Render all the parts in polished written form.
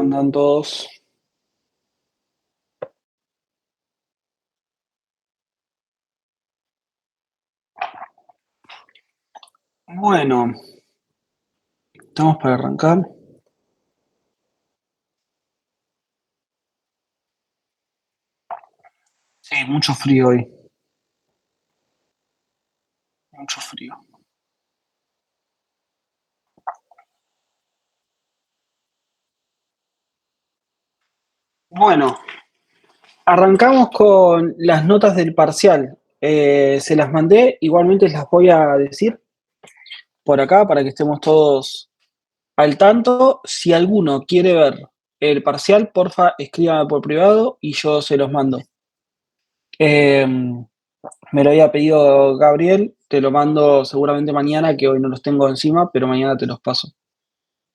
andan todos? Bueno, estamos para arrancar. Sí, mucho frío hoy. Mucho frío. Bueno, arrancamos con las notas del parcial. Se las mandé, igualmente las voy a decir por acá para que estemos todos al tanto. Si alguno quiere ver el parcial, porfa, escríbame por privado y yo se los mando. Me lo había pedido Gabriel, te lo mando seguramente mañana, que hoy no los tengo encima, pero mañana te los paso.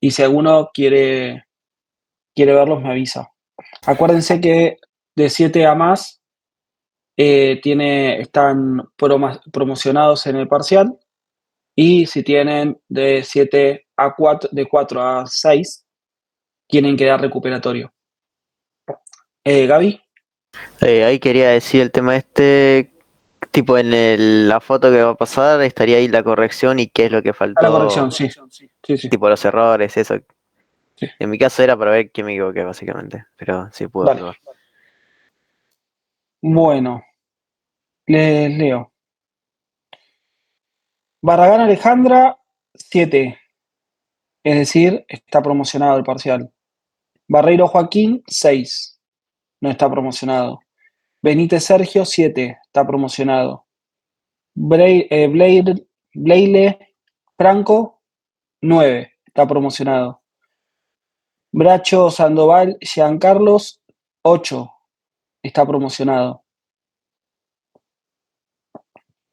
Y si alguno quiere verlos, me avisa. Acuérdense que de 7 a más están promocionados en el parcial, y si tienen de 7 a 4, de 4 a 6, tienen que dar recuperatorio. Gaby. Ahí quería decir el tema tipo la foto que va a pasar, estaría ahí la corrección y qué es lo que A la corrección, faltó, sí. Sí, sí. tipo los errores, eso. Sí. En mi caso era para ver qué me equivoqué, básicamente, pero sí puedo Dale. probar. Bueno, les leo. Barragán Alejandra, 7. Es decir, está promocionado el parcial. Barreiro Joaquín, 6. No está promocionado. Benítez Sergio, 7. Está promocionado. Bleile Franco, 9. Está promocionado. Bracho Sandoval Giancarlos, 8. Está promocionado.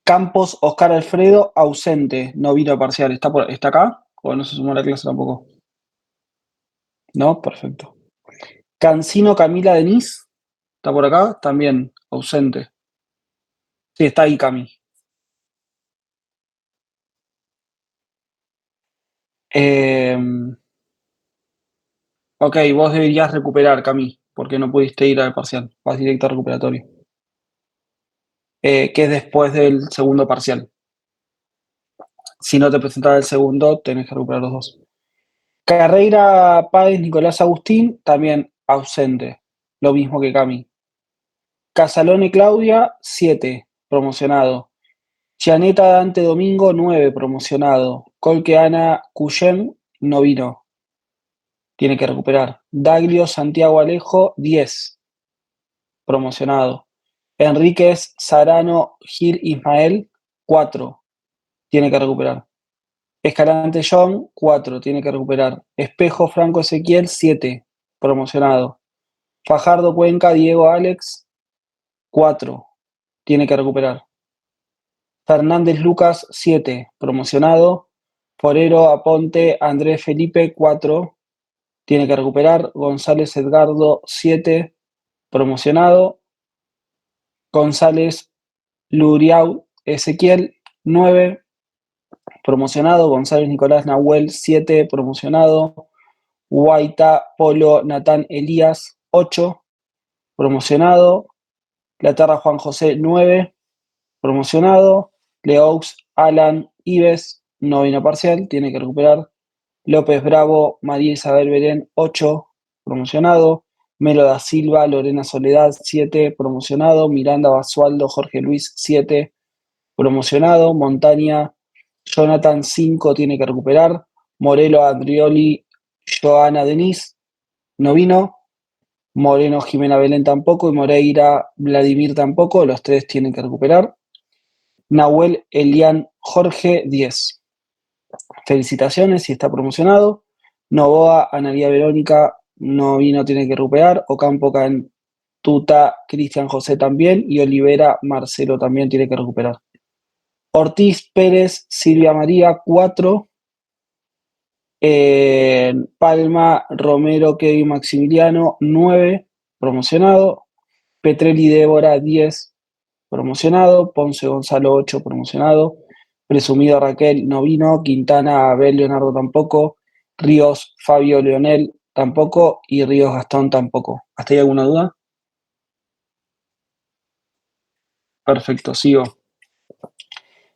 Campos Oscar Alfredo, ausente. No vino a parcial. ¿Está acá? ¿O no se sumó a la clase tampoco? No, perfecto. Cancino Camila Denise, ¿está por acá? También, ausente. Sí, está ahí Cami. Ok, vos deberías recuperar, Cami, porque no pudiste ir al parcial. Vas directo al recuperatorio. Que es después del segundo parcial. Si no te presentás el segundo, tenés que recuperar los dos. Carreira Páez Nicolás Agustín, también ausente. Lo mismo que Cami. Casalone Claudia, 7, promocionado. Chianeta Dante Domingo, 9, promocionado. Colque Ana Cuyen, no vino. Tiene que recuperar. Daglio Santiago Alejo, 10, promocionado. Enríquez Sarano Gil Ismael, 4, tiene que recuperar. Escalante John, 4, tiene que recuperar. Espejo Franco Ezequiel, 7, promocionado. Fajardo Cuenca Diego Alex, 4, tiene que recuperar. Fernández Lucas, 7, promocionado. Forero Aponte Andrés Felipe, 4, tiene que recuperar. González Edgardo, 7, promocionado. González Luriau Ezequiel, 9, promocionado. González Nicolás Nahuel, 7, promocionado. Guaita Polo Natán Elías, 8, promocionado. Laterra Juan José, 9, promocionado. Leaux Alan Ives, no vino parcial, tiene que recuperar. López Bravo María Isabel Belén, 8, promocionado. Melo da Silva Lorena Soledad, 7, promocionado. Miranda Basualdo Jorge Luis, 7, promocionado. Montaña Jonathan, 5, tiene que recuperar. Morelo Andrioli Joana Denis, no vino. Moreno Jimena Belén tampoco. Y Moreira Vladimir tampoco. Los 3 tienen que recuperar. Nahuel Elian Jorge, 10. Felicitaciones si está promocionado. Novoa Analia Verónica, no vino, tiene que recuperar. Ocampo Cantuta Cristian José también. Y Olivera Marcelo también tiene que recuperar. Ortiz Pérez Silvia María, 4. Palma Romero Kevin Maximiliano, 9, promocionado. Petrelli Débora, 10, promocionado. Ponce Gonzalo, 8, promocionado. Presumido Raquel, no vino. Quintana Abel Leonardo tampoco. Ríos Fabio Leonel tampoco, y Ríos Gastón tampoco. ¿Hasta ahí alguna duda? Perfecto, sigo.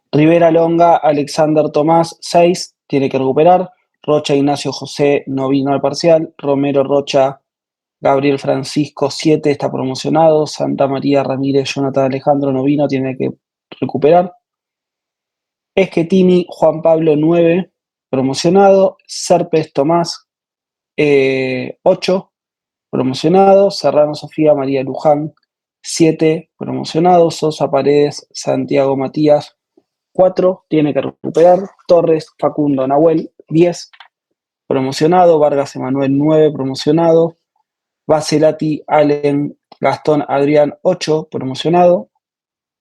Rivera Longa, Alexander Tomás, 6, tiene que recuperar. Rocha Ignacio José no vino al parcial. Romero Rocha, Gabriel Francisco, 7, está promocionado. Santa María Ramírez, Jonathan Alejandro no vino, tiene que recuperar. Schettini, Juan Pablo, 9, promocionado. Serpes Tomás, 8, promocionado. Serrano Sofía María Luján, 7, promocionado. Sosa Paredes, Santiago Matías, 4, tiene que recuperar. Torres Facundo Nahuel, 10, promocionado. Vargas Emanuel, 9, promocionado. Bacelati Allen Gastón Adrián, 8, promocionado.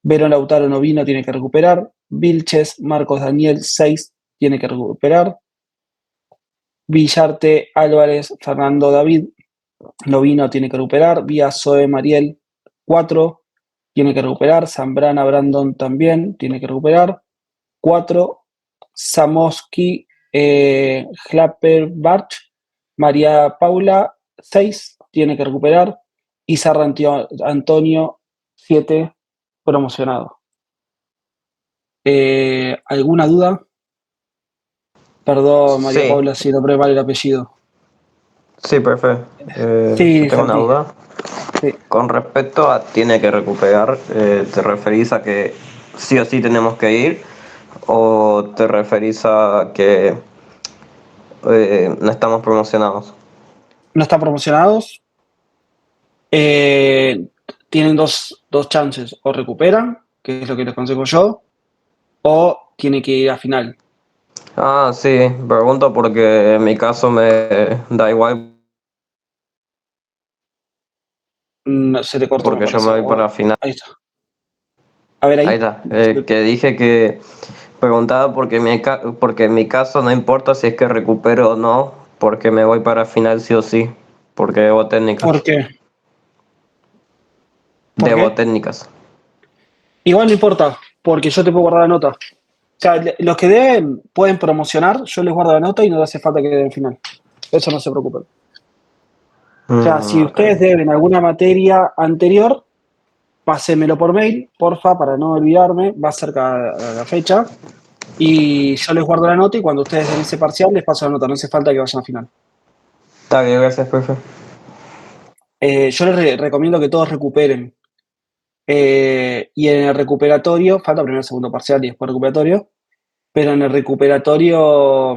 Verón Lautaro no vino, tiene que recuperar. Vilches Marcos Daniel, 6, tiene que recuperar. Villarte Álvarez Fernando David no vino, tiene que recuperar. Vía Zoe Mariel, 4, tiene que recuperar. Zambrana Brandon también, tiene que recuperar. 4, Samoski Hlapperbarch, María Paula, 6, tiene que recuperar. Izarra Antonio, 7, promocionado. ¿Alguna duda? Perdón, María Sí, Paula, si no mal el apellido. sí, perfecto. Sí, Yo tengo una Santi. duda. Sí. Con respecto a tiene que recuperar, ¿te referís a que sí o sí tenemos que ir? ¿O te referís a que no estamos promocionados? No están promocionados. Eh, tienen dos chances. O recuperan, que es lo que les aconsejo yo, o tiene que ir a final. Ah, sí, pregunto porque en mi caso me da igual Se te cortó, me porque yo parece. me voy para final. Ahí está. A ver Ahí ahí. está, que dije que preguntaba porque porque en mi caso no importa si es que recupero o no, porque me voy para final sí o sí, porque debo técnicas. ¿Por qué? ¿Por Debo qué? técnicas. Igual no importa, porque yo te puedo guardar la nota. O sea, los que deben pueden promocionar, yo les guardo la nota y no hace falta que den final. Eso no se preocupen. O sea, si Ok. ustedes deben alguna materia anterior, pásenmelo por mail, porfa, para no olvidarme, va cerca a la fecha. Y yo les guardo la nota y cuando ustedes den ese parcial les paso la nota, no hace falta que vayan a final. Está bien, gracias, profe. Yo les recomiendo que todos recuperen. Y en el recuperatorio, falta primero, segundo parcial y después recuperatorio, pero en el recuperatorio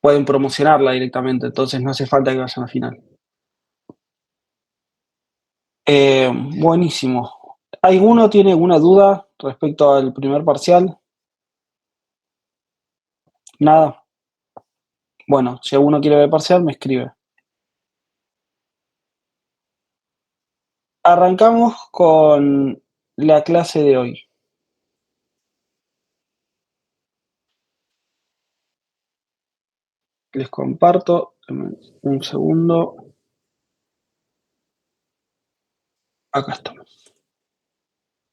pueden promocionarla directamente, entonces no hace falta que vayan a final. Buenísimo. ¿Alguno tiene alguna duda respecto al primer parcial? Nada. Bueno, si alguno quiere ver parcial, me escribe. Arrancamos con la clase de hoy. Les comparto un segundo. Acá estamos.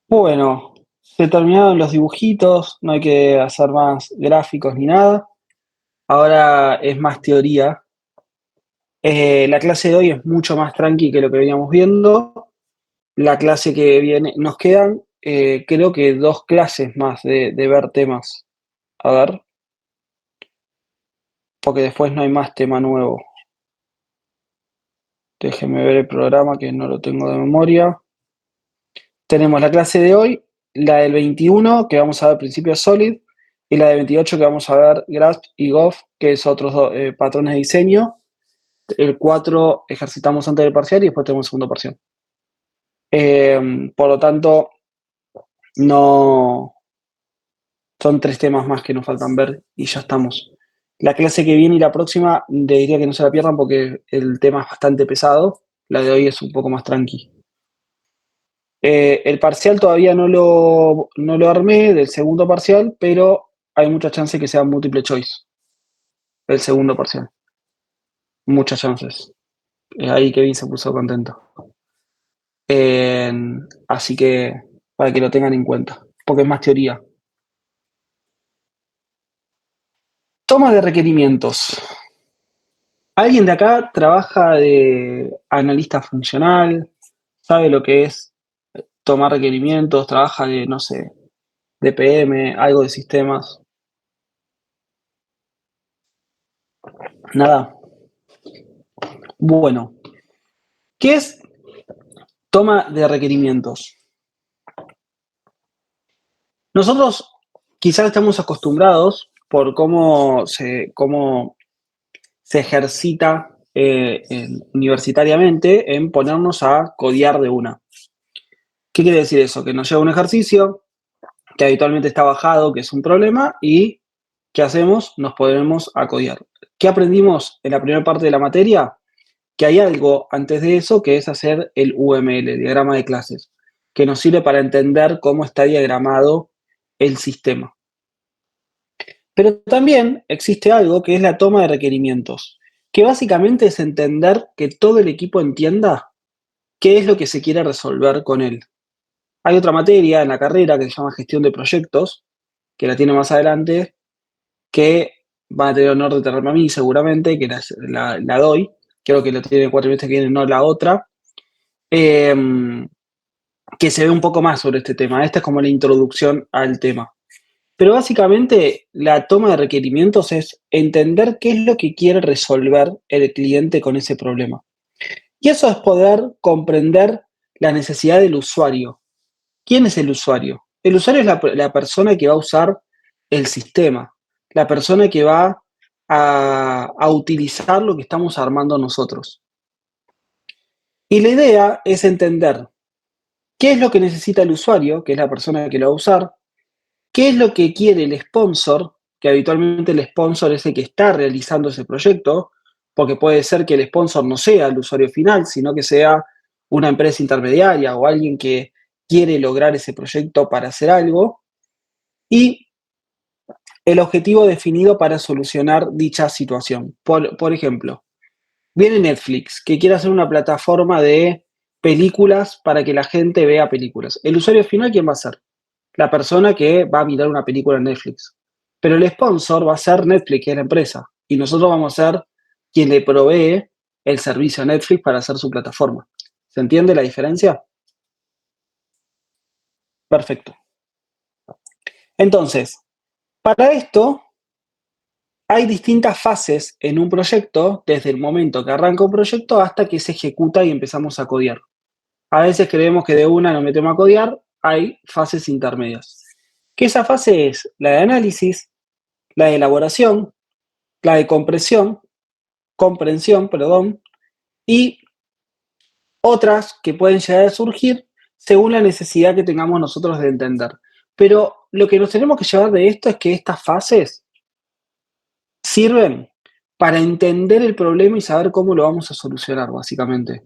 Bueno, se terminaron los dibujitos, no hay que hacer más gráficos ni nada. Ahora es más teoría. La clase de hoy es mucho más tranqui que lo que veníamos viendo. La clase que viene, nos quedan creo que 2 clases más de ver temas. A ver, porque después no hay más tema nuevo. Déjenme ver el programa que no lo tengo de memoria. Tenemos la clase de hoy, la del 21 que vamos a ver principios Solid, y la del 28 que vamos a ver Grasp y Goff, que es otros patrones de diseño. El 4 ejercitamos antes del parcial y después tenemos el segundo parcial. Por lo tanto, no son 3 temas más que nos faltan ver y ya estamos. La clase que viene y la próxima, le diría que no se la pierdan porque el tema es bastante pesado. La de hoy es un poco más tranqui. El parcial todavía no lo armé del segundo parcial, pero hay muchas chances que sea múltiple choice el segundo parcial. Muchas chances. Ahí Kevin se puso contento. Eh, Así que para que lo tengan en cuenta, porque es más teoría. Toma de requerimientos. ¿Alguien de acá trabaja de analista funcional? ¿Sabe lo que es tomar requerimientos? ¿Trabaja de, no sé, de PM, algo de sistemas? Nada. Bueno, ¿qué es toma de requerimientos? Nosotros quizás estamos acostumbrados por cómo se ejercita universitariamente en ponernos a codear de una. ¿Qué quiere decir eso? Que nos lleva un ejercicio que habitualmente está bajado, que es un problema, y ¿qué hacemos? Nos ponemos a codear. ¿Qué aprendimos en la primera parte de la materia? Que hay algo antes de eso que es hacer el UML, diagrama de clases, que nos sirve para entender cómo está diagramado el sistema. Pero también existe algo que es la toma de requerimientos, que básicamente es entender que todo el equipo entienda qué es lo que se quiere resolver con él. Hay otra materia en la carrera que se llama gestión de proyectos, que la tiene más adelante, que va a tener honor de tenerme a mí seguramente, que la doy, creo que lo tiene el cuatrimestre que viene, no la otra, que se ve un poco más sobre este tema. Esta es como la introducción al tema. Pero básicamente la toma de requerimientos es entender qué es lo que quiere resolver el cliente con ese problema. Y eso es poder comprender la necesidad del usuario. ¿Quién es el usuario? El usuario es la persona que va a usar el sistema, la persona que va a utilizar lo que estamos armando nosotros. Y la idea es entender qué es lo que necesita el usuario, que es la persona que lo va a usar, qué es lo que quiere el sponsor, que habitualmente el sponsor es el que está realizando ese proyecto, porque puede ser que el sponsor no sea el usuario final, sino que sea una empresa intermediaria o alguien que quiere lograr ese proyecto para hacer algo, y el objetivo definido para solucionar dicha situación. Por ejemplo, viene Netflix, que quiere hacer una plataforma de películas para que la gente vea películas. ¿El usuario final quién va a ser? La persona que va a mirar una película en Netflix. Pero el sponsor va a ser Netflix, que es la empresa. Y nosotros vamos a ser quien le provee el servicio a Netflix para hacer su plataforma. ¿Se entiende la diferencia? Perfecto. Entonces, para esto hay distintas fases en un proyecto, desde el momento que arranca un proyecto hasta que se ejecuta y empezamos a codear. A veces creemos que de una nos metemos a codear, hay fases intermedias. Que esa fase es la de análisis, la de elaboración, la de comprensión, y otras que pueden llegar a surgir según la necesidad que tengamos nosotros de entender. Pero lo que nos tenemos que llevar de esto es que estas fases sirven para entender el problema y saber cómo lo vamos a solucionar, básicamente.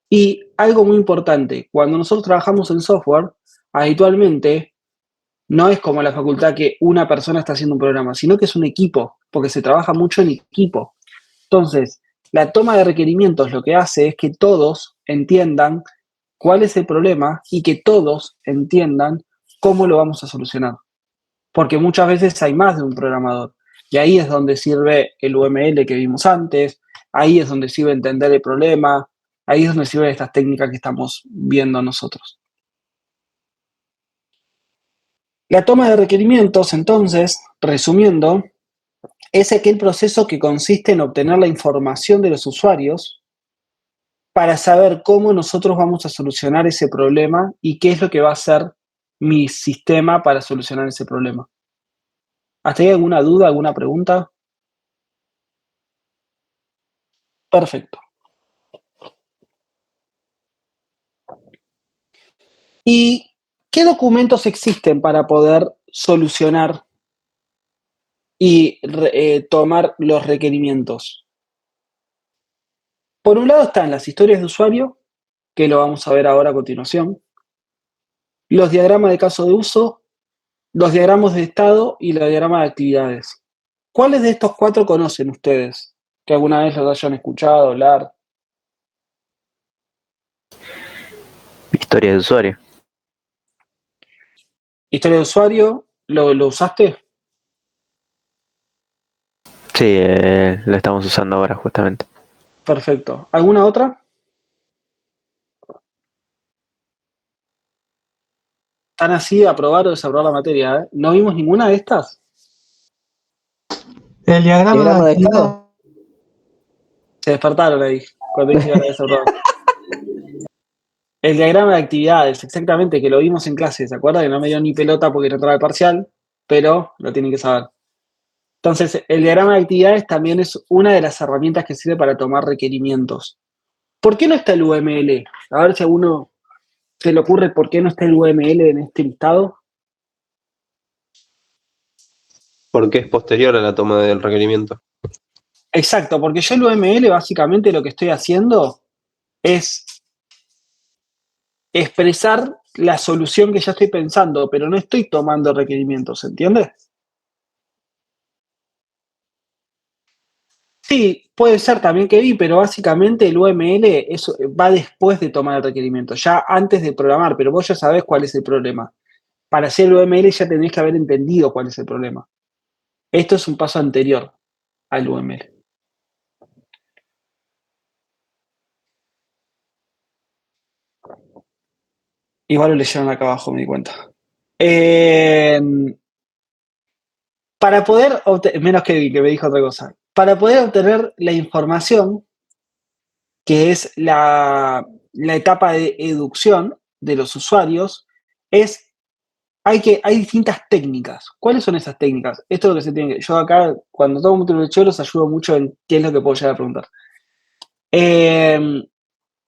Y algo muy importante, cuando nosotros trabajamos en software, habitualmente no es como la facultad que una persona está haciendo un programa, sino que es un equipo, porque se trabaja mucho en equipo. Entonces, la toma de requerimientos lo que hace es que todos entiendan cuál es el problema y que todos entiendan cómo lo vamos a solucionar. Porque muchas veces hay más de un programador. Y ahí es donde sirve el UML que vimos antes, ahí es donde sirve entender el problema, ahí es donde sirven estas técnicas que estamos viendo nosotros. La toma de requerimientos, entonces, resumiendo, es aquel proceso que consiste en obtener la información de los usuarios para saber cómo nosotros vamos a solucionar ese problema y qué es lo que va a hacer mi sistema para solucionar ese problema. ¿Hasta ahí alguna duda, alguna pregunta? Perfecto. ¿Y qué documentos existen para poder solucionar y tomar los requerimientos? Por un lado están las historias de usuario, que lo vamos a ver ahora a continuación, los diagramas de caso de uso, los diagramas de estado y los diagramas de actividades. ¿Cuáles de estos cuatro conocen ustedes? Que alguna vez los hayan escuchado hablar. Historia de usuario. Historia de usuario, ¿lo usaste? Sí, lo estamos usando ahora justamente. Perfecto. ¿Alguna otra? ¿Están así a aprobar o desaprobar la materia? ¿No vimos ninguna de estas? El diagrama Diagrama de de estado. actividad. Se despertaron ahí cuando dije que iban a desaprobar. El diagrama de actividades, exactamente, que lo vimos en clase, ¿se acuerda? Que no me dio ni pelota porque no entraba el parcial, pero lo tienen que saber. Entonces, el diagrama de actividades también es una de las herramientas que sirve para tomar requerimientos. ¿Por qué no está el UML? A ver si a uno se le ocurre por qué no está el UML en este listado. Porque es posterior a la toma del requerimiento. Exacto, porque yo el UML básicamente lo que estoy haciendo es expresar la solución que ya estoy pensando, pero no estoy tomando requerimientos, ¿entiendes? Sí, puede ser también que vi, pero básicamente el UML va después de tomar el requerimiento, ya antes de programar, pero vos ya sabés cuál es el problema. Para hacer el UML ya tenés que haber entendido cuál es el problema. Esto es un paso anterior al UML. Igual lo leyeron acá abajo, me di cuenta. Para poder obtener, menos que me dijo otra cosa, para poder obtener la información, que es la etapa de educción de los usuarios, hay distintas técnicas. ¿Cuáles son esas técnicas? Esto es lo que se tiene que. Yo acá, cuando tomo un lección, los ayudo mucho en qué es lo que puedo llegar a preguntar.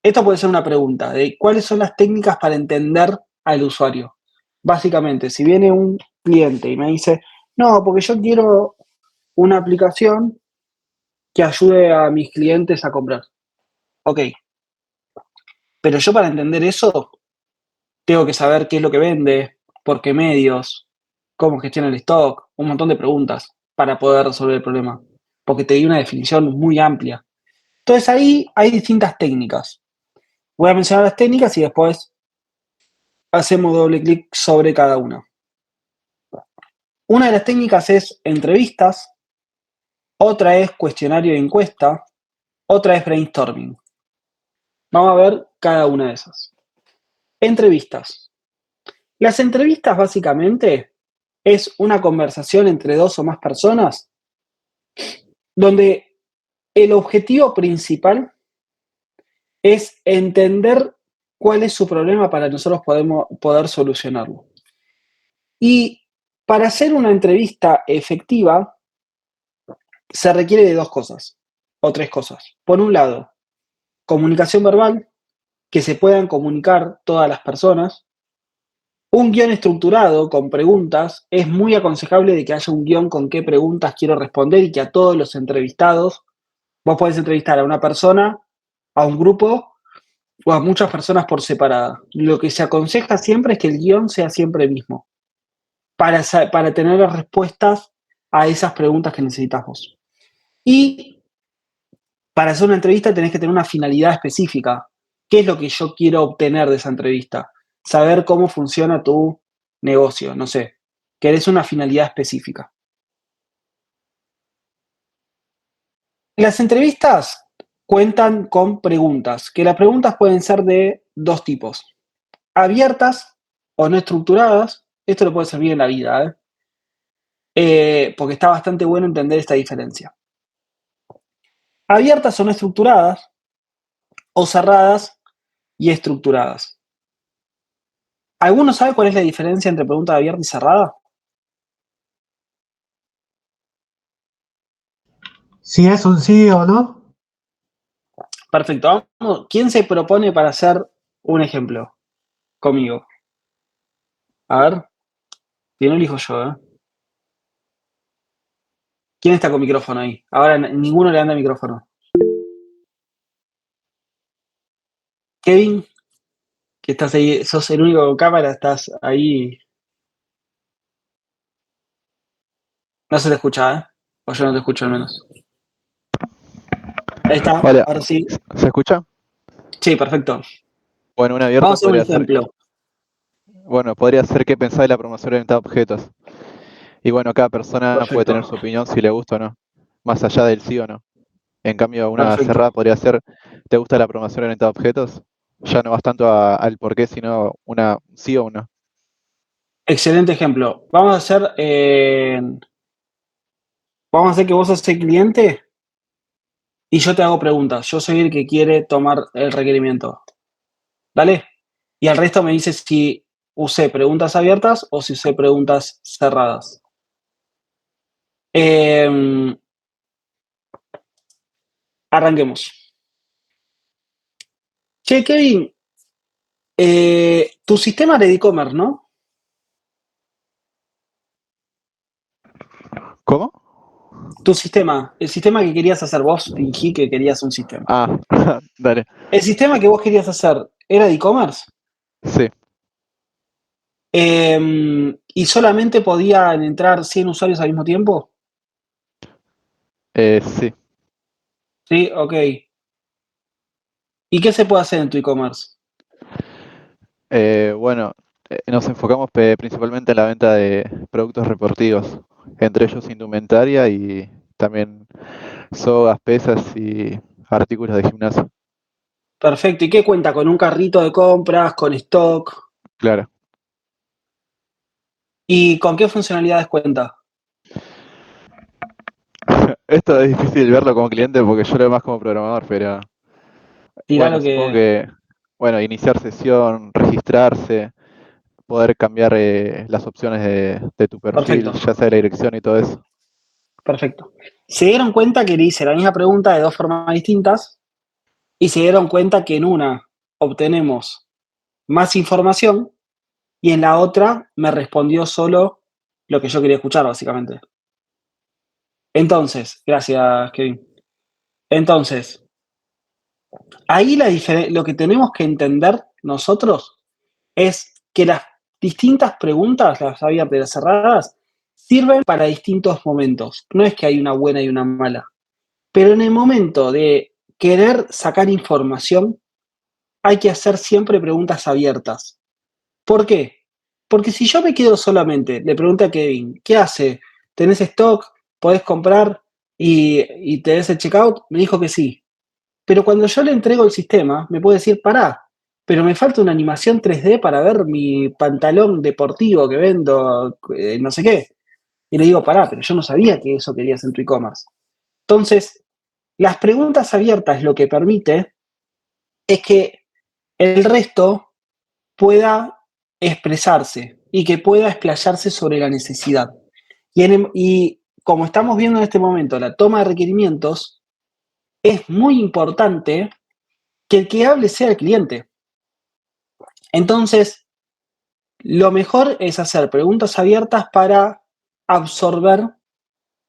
Esto puede ser una pregunta de cuáles son las técnicas para entender al usuario. Básicamente, si viene un cliente y me dice, no, porque yo quiero una aplicación que ayude a mis clientes a comprar. Ok, pero yo para entender eso tengo que saber qué es lo que vende, por qué medios, cómo gestiona el stock, un montón de preguntas para poder resolver el problema, porque te di una definición muy amplia. Entonces ahí hay distintas técnicas. Voy a mencionar las técnicas y después hacemos doble clic sobre cada una. Una de las técnicas es entrevistas, otra es cuestionario de encuesta, otra es brainstorming. Vamos a ver cada una de esas. Entrevistas. Las entrevistas básicamente es una conversación entre dos o más personas donde el objetivo principal es entender cuál es su problema para nosotros poder solucionarlo. Y para hacer una entrevista efectiva se requiere de dos cosas o tres cosas. Por un lado, comunicación verbal, que se puedan comunicar todas las personas. Un guión estructurado con preguntas, es muy aconsejable de que haya un guión con qué preguntas quiero responder y que a todos los entrevistados, vos podés entrevistar a una persona, a un grupo o a muchas personas por separada. Lo que se aconseja siempre es que el guión sea siempre el mismo, para tener las respuestas a esas preguntas que necesitas vos. Y para hacer una entrevista tenés que tener una finalidad específica. ¿Qué es lo que yo quiero obtener de esa entrevista? Saber cómo funciona tu negocio, no sé. Querés una finalidad específica. Las entrevistas cuentan con preguntas, que las preguntas pueden ser de dos tipos. Abiertas o no estructuradas. Esto le puede servir en la vida, porque está bastante bueno entender esta diferencia. Abiertas o no estructuradas, o cerradas y estructuradas. ¿Alguno sabe cuál es la diferencia entre pregunta abierta y cerrada? Si es un sí o no. Perfecto. Vamos. ¿Quién se propone para hacer un ejemplo conmigo? A ver, si no elijo yo, ¿eh? ¿Quién está con micrófono ahí? Ahora ninguno le anda micrófono. Kevin, que estás ahí, sos el único con cámara, estás ahí. No se te escucha, ¿eh? O yo no te escucho al menos. Ahí está, Hola, ahora sí. ¿se escucha? Sí, perfecto. Bueno, un abierto Vamos a hacer un podría ser, ejemplo. podría ser qué pensáis de la promoción orientada a objetos. Y bueno, cada persona puede Perfecto. tener su opinión si le gusta o no. más allá del sí o no. En cambio, una Perfecto. cerrada podría ser, ¿te gusta la programación orientada a objetos? Ya no vas tanto al por qué, sino una sí o una. Excelente ejemplo. Vamos a hacer que vos sos el cliente y yo te hago preguntas. Yo soy el que quiere tomar el requerimiento. ¿Dale? Y al resto me dices si usé preguntas abiertas o si usé preguntas cerradas. Arranquemos. Che, Kevin, tu sistema era de e-commerce, ¿no? ¿Cómo? Tu sistema, el sistema que querías hacer vos, fingí que querías un sistema. Ah, dale. El sistema que vos querías hacer era de e-commerce. Sí, ¿Y solamente podían entrar 100 usuarios al mismo tiempo? sí. Sí, ok. ¿Y qué se puede hacer en tu e-commerce? Bueno, nos enfocamos principalmente en la venta de productos deportivos, entre ellos indumentaria y también sogas, pesas y artículos de gimnasio. Perfecto. ¿Y qué cuenta? ¿Con un carrito de compras, con stock? Claro. ¿Y con qué funcionalidades cuenta? Esto es difícil verlo como cliente porque yo lo veo más como programador, pero Tirá bueno, lo supongo que... que, bueno, iniciar sesión, registrarse, poder cambiar las opciones de tu perfil, Perfecto, ya sea la dirección y todo eso. perfecto. Se dieron cuenta que le hice la misma pregunta de dos formas distintas y se dieron cuenta que en una obtenemos más información y en la otra me respondió solo lo que yo quería escuchar, básicamente. Entonces, gracias, Kevin. Entonces, ahí lo que tenemos que entender nosotros es que las distintas preguntas, las abiertas y las cerradas, sirven para distintos momentos. No es que hay una buena y una mala. Pero en el momento de querer sacar información, hay que hacer siempre preguntas abiertas. ¿Por qué? Porque si yo me quedo solamente, le pregunté a Kevin, ¿qué hace? ¿Tenés stock? ¿Podés comprar y tenés el checkout? Me dijo que sí. Pero cuando yo le entrego el sistema, me puede decir, pará, pero me falta una animación 3D para ver mi pantalón deportivo que vendo, no sé qué. Y le digo, pará, pero yo no sabía que eso querías en tu e-commerce. Entonces, las preguntas abiertas lo que permite es que el resto pueda expresarse y que pueda explayarse sobre la necesidad. Y como estamos viendo en este momento la toma de requerimientos, es muy importante que el que hable sea el cliente. Entonces, lo mejor es hacer preguntas abiertas para absorber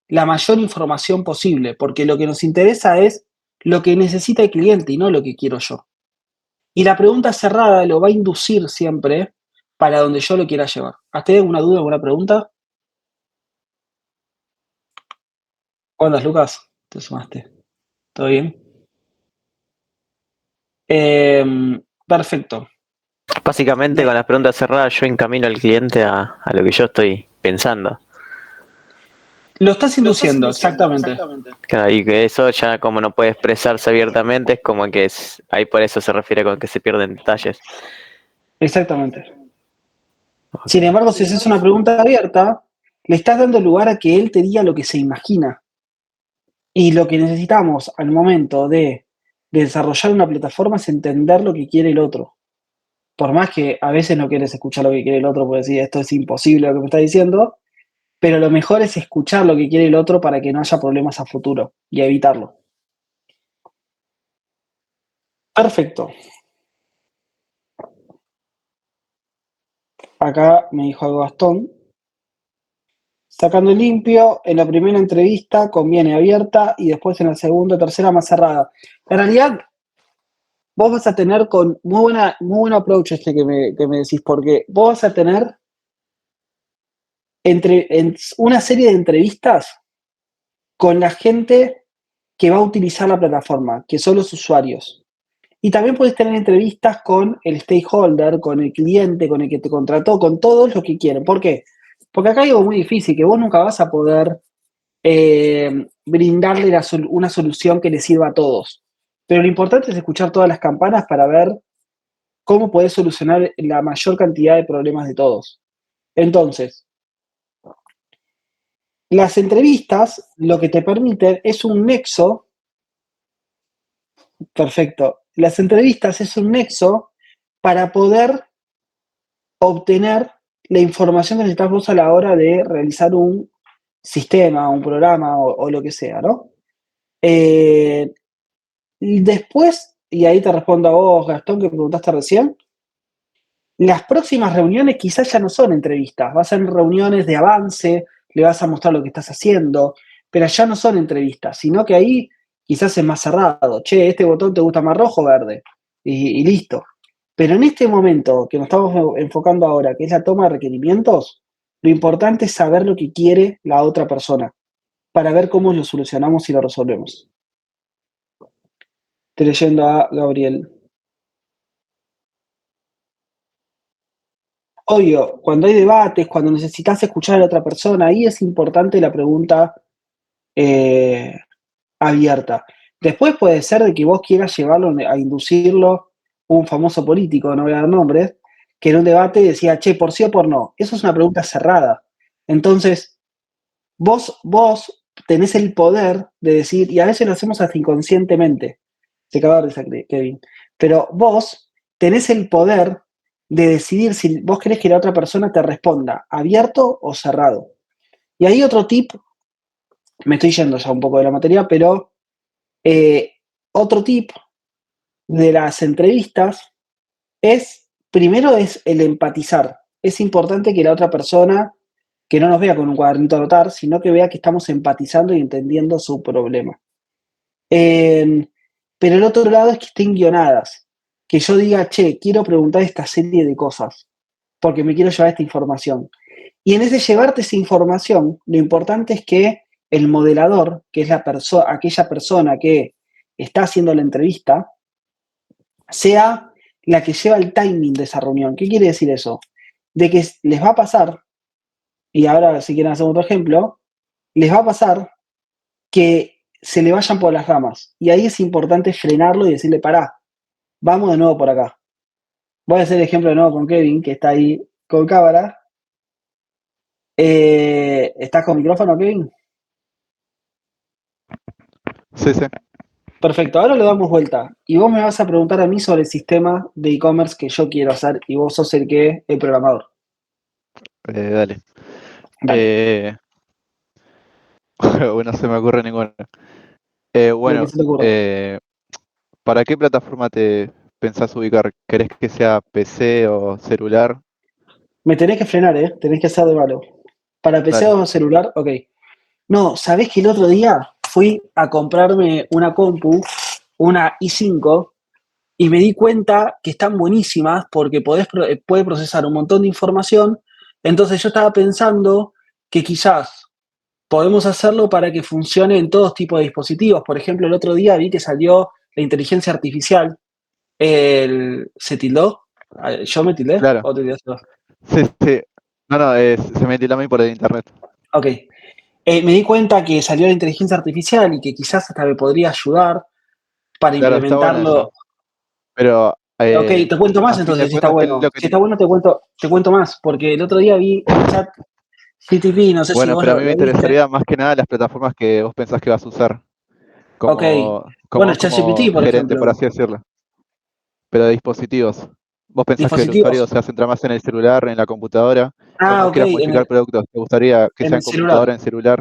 la mayor información posible, porque lo que nos interesa es lo que necesita el cliente y no lo que quiero yo. Y la pregunta cerrada lo va a inducir siempre para donde yo lo quiera llevar. ¿Hasta hay alguna duda, alguna pregunta? ¿Cómo andas, Lucas? Te sumaste. ¿Todo bien? Perfecto. Básicamente con las preguntas cerradas yo encamino al cliente a lo que yo estoy pensando. Lo estás induciendo, exactamente. Claro, y que eso ya como no puede expresarse abiertamente es como que ahí por eso se refiere con que se pierden detalles. Exactamente. Sin embargo, si haces una pregunta abierta, le estás dando lugar a que él te diga lo que se imagina. Y lo que necesitamos al momento de desarrollar una plataforma es entender lo que quiere el otro. Por más que a veces no quieres escuchar lo que quiere el otro, porque decir esto es imposible lo que me está diciendo, pero lo mejor es escuchar lo que quiere el otro para que no haya problemas a futuro y evitarlo. Perfecto. Acá me dijo algo Gastón. Sacando limpio, en la primera entrevista conviene abierta y después en la segunda o tercera más cerrada. En realidad, vos vas a tener con muy buen approach este que me decís, porque vos vas a tener una serie de entrevistas con la gente que va a utilizar la plataforma, que son los usuarios. Y también puedes tener entrevistas con el stakeholder, con el cliente, con el que te contrató, con todos los que quieren. ¿Por qué? Porque acá hay algo muy difícil, que vos nunca vas a poder brindarle una solución que le sirva a todos. Pero lo importante es escuchar todas las campanas para ver cómo podés solucionar la mayor cantidad de problemas de todos. Entonces, las entrevistas lo que te permiten es un nexo. Perfecto. Las entrevistas es un nexo para poder obtener la información que necesitas vos a la hora de realizar un sistema, un programa o lo que sea, ¿no? Y después, y ahí te respondo a vos, Gastón, que preguntaste recién, las próximas reuniones quizás ya no son entrevistas, va a ser reuniones de avance, le vas a mostrar lo que estás haciendo, pero ya no son entrevistas, sino que ahí quizás es más cerrado. Che, este botón te gusta más rojo o verde, y listo. Pero en este momento que nos estamos enfocando ahora, que es la toma de requerimientos, lo importante es saber lo que quiere la otra persona, para ver cómo lo solucionamos y lo resolvemos. Estoy leyendo a Gabriel. Obvio, cuando hay debates, cuando necesitas escuchar a la otra persona, ahí es importante la pregunta abierta. Después puede ser de que vos quieras llevarlo a inducirlo, un famoso político, no voy a dar nombres, que en un debate decía, che, por sí o por no. Eso es una pregunta cerrada. Entonces, vos tenés el poder de decir, y a veces lo hacemos hasta inconscientemente, se acaba de risa, Kevin, pero vos tenés el poder de decidir si vos querés que la otra persona te responda abierto o cerrado. Y hay otro tip, me estoy yendo ya un poco de la materia, pero otro tip de las entrevistas primero es el empatizar. Es importante que la otra persona, que no nos vea con un cuadernito a anotar, sino que vea que estamos empatizando y entendiendo su problema. Pero el otro lado es que estén guionadas. Que yo diga, che, quiero preguntar esta serie de cosas, porque me quiero llevar esta información. Y en ese llevarte esa información, lo importante es que el modelador, que es aquella persona que está haciendo la entrevista, sea la que lleva el timing de esa reunión. ¿Qué quiere decir eso? De que les va a pasar, y ahora si quieren hacer otro ejemplo, les va a pasar que se le vayan por las ramas. Y ahí es importante frenarlo y decirle, pará, vamos de nuevo por acá. Voy a hacer el ejemplo de nuevo con Kevin, que está ahí con cámara. ¿Estás con micrófono, Kevin? Sí, sí. Perfecto, ahora le damos vuelta. Y vos me vas a preguntar a mí sobre el sistema de e-commerce que yo quiero hacer y vos sos el programador. Dale. Dale. Bueno, no se me ocurre ninguna. Lo Bueno, que se te ocurra. ¿para qué plataforma te pensás ubicar? ¿Querés que sea PC o celular? Me tenés que frenar, ¿eh? Tenés que hacer de malo. ¿Para PC Dale. o celular? Ok. No, ¿sabés que el otro día fui a comprarme una compu, una i5, y me di cuenta que están buenísimas porque puede procesar un montón de información? Entonces yo estaba pensando que quizás podemos hacerlo para que funcione en todos tipos de dispositivos. Por ejemplo, el otro día vi que salió la inteligencia artificial. ¿Se tildó? ¿Yo me tildé? Claro. ¿O te tildaste vos? Sí, sí. No, se me tildó a mí por el internet. Ok. Me di cuenta que salió la inteligencia artificial y que quizás hasta me podría ayudar para Claro, está bueno implementarlo. eso. Pero, Ok, te cuento más a fin de entonces si está cuentas, ¿qué es bueno. lo que Si está bueno, te cuento más, porque el otro día vi el chat GTP, no sé si Bueno, vos pero a mí me lo viste. interesaría más que nada las plataformas que vos pensás que vas a usar Ok, bueno, como ChatGPT, por gerente, por ejemplo, así decirlo. Pero de dispositivos. ¿Vos pensás que el usuario dispositivos. se va a centrar más en el celular, en la computadora? Cuando Ah, vos ok, quieras modificar productos, ¿te gustaría que en sea el en computadora, celular. en celular?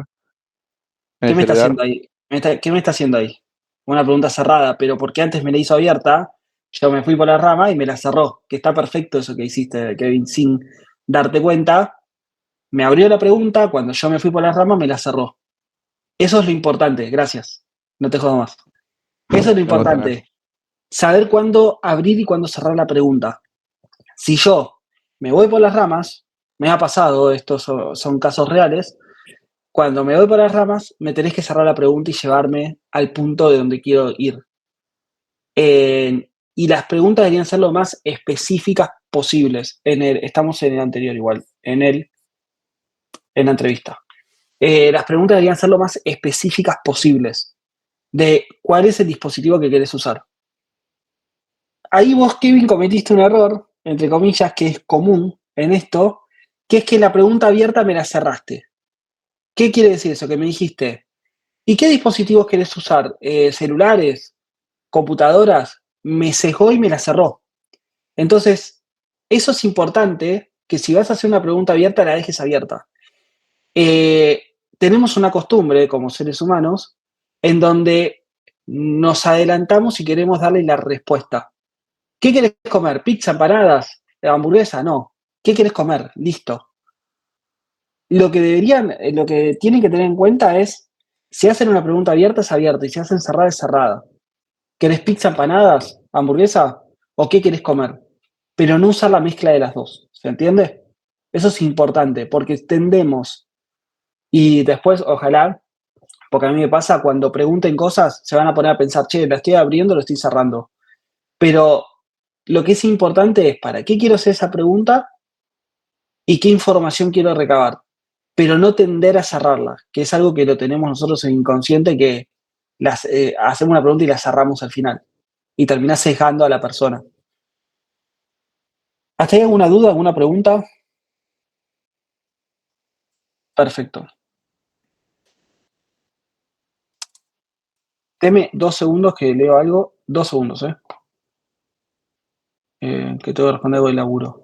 ¿En ¿Qué el me está celular? haciendo ahí? ¿Qué me está haciendo ahí? Una pregunta cerrada, pero porque antes me la hizo abierta, yo me fui por la rama y me la cerró. Que está perfecto eso que hiciste, Kevin, sin darte cuenta. Me abrió la pregunta, cuando yo me fui por la rama me la cerró. Eso es lo importante, gracias. No te jodo más. Eso es lo No pasa nada. importante. Saber cuándo abrir y cuándo cerrar la pregunta. Si yo me voy por las ramas, me ha pasado, estos son casos reales, cuando me voy por las ramas, me tenés que cerrar la pregunta y llevarme al punto de donde quiero ir. Y las preguntas deberían ser lo más específicas posibles. Estamos en el anterior igual, en la entrevista. Las preguntas deberían ser lo más específicas posibles de cuál es el dispositivo que querés usar. Ahí vos, Kevin, cometiste un error, entre comillas, que es común en esto, que es que la pregunta abierta me la cerraste. ¿Qué quiere decir eso? Que me dijiste, ¿y qué dispositivos querés usar? ¿Celulares? ¿Computadoras? Me cejó y me la cerró. Entonces, eso es importante, que si vas a hacer una pregunta abierta, la dejes abierta. Tenemos una costumbre como seres humanos en donde nos adelantamos y queremos darle la respuesta. ¿Qué querés comer? ¿Pizza, empanadas, hamburguesa? No. ¿Qué querés comer? Listo. Lo que tienen que tener en cuenta es, si hacen una pregunta abierta, es abierta, y si hacen cerrada, es cerrada. ¿Querés pizza, empanadas, hamburguesa? ¿O qué querés comer? Pero no usar la mezcla de las dos. ¿Se entiende? Eso es importante, porque tendemos, y después, ojalá, porque a mí me pasa, cuando pregunten cosas, se van a poner a pensar, che, ¿la estoy abriendo o la estoy cerrando? Pero lo que es importante es, ¿para qué quiero hacer esa pregunta y qué información quiero recabar? Pero no tender a cerrarla, que es algo que lo tenemos nosotros en inconsciente, que hacemos una pregunta y la cerramos al final. Y terminás sesgando a la persona. ¿Hasta ahí alguna duda, alguna pregunta? Perfecto. Deme 2 segundos que leo algo. 2 segundos, que tengo que responder algo del laburo.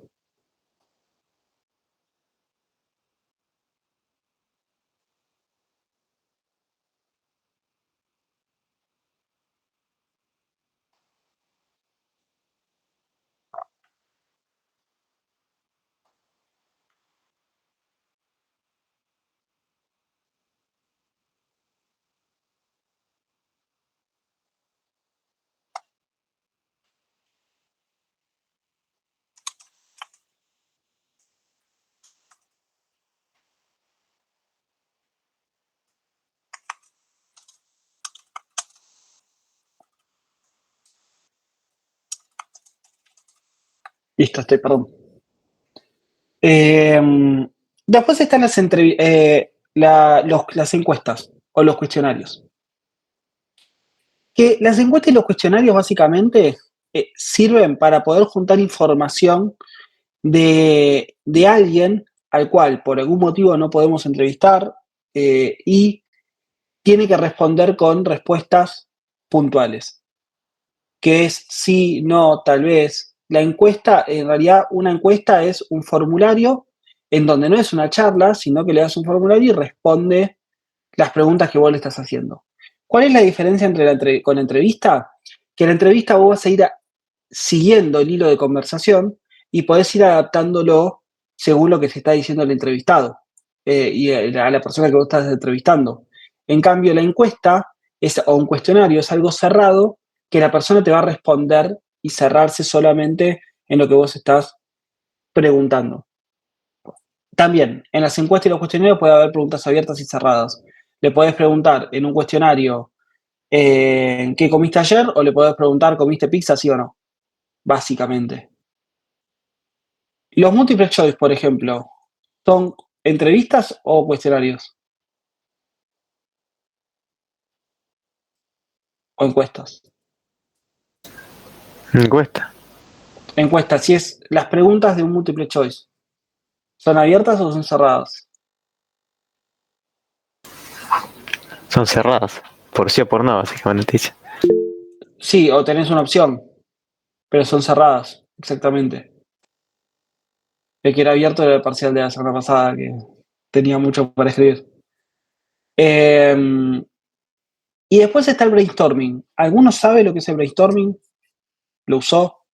Listo, perdón. Después están las encuestas o los cuestionarios. Que las encuestas y los cuestionarios básicamente sirven para poder juntar información de alguien al cual por algún motivo no podemos entrevistar y tiene que responder con respuestas puntuales, que es sí, no, tal vez. La encuesta, en realidad, una encuesta es un formulario en donde no es una charla, sino que le das un formulario y responde las preguntas que vos le estás haciendo. ¿Cuál es la diferencia con la entrevista? Que en la entrevista vos vas a ir siguiendo el hilo de conversación y podés ir adaptándolo según lo que se está diciendo el entrevistado y a la persona que vos estás entrevistando. En cambio, la encuesta o un cuestionario es algo cerrado que la persona te va a responder y cerrarse solamente en lo que vos estás preguntando. También, en las encuestas y los cuestionarios puede haber preguntas abiertas y cerradas. Le podés preguntar en un cuestionario ¿qué comiste ayer? O le podés preguntar ¿comiste pizza, sí o no? Básicamente. Los multiple choice, por ejemplo, ¿son entrevistas o cuestionarios? ¿O encuestas? Encuesta. Encuestas, si es las preguntas de un multiple choice, ¿son abiertas o son cerradas? Son cerradas. Por sí o por no, básicamente dice. Sí, o tenés una opción, pero son cerradas, exactamente. El que era abierto era el parcial de la semana pasada, que tenía mucho para escribir. Y después está el brainstorming. ¿Alguno sabe lo que es el brainstorming? ¿Lo usó?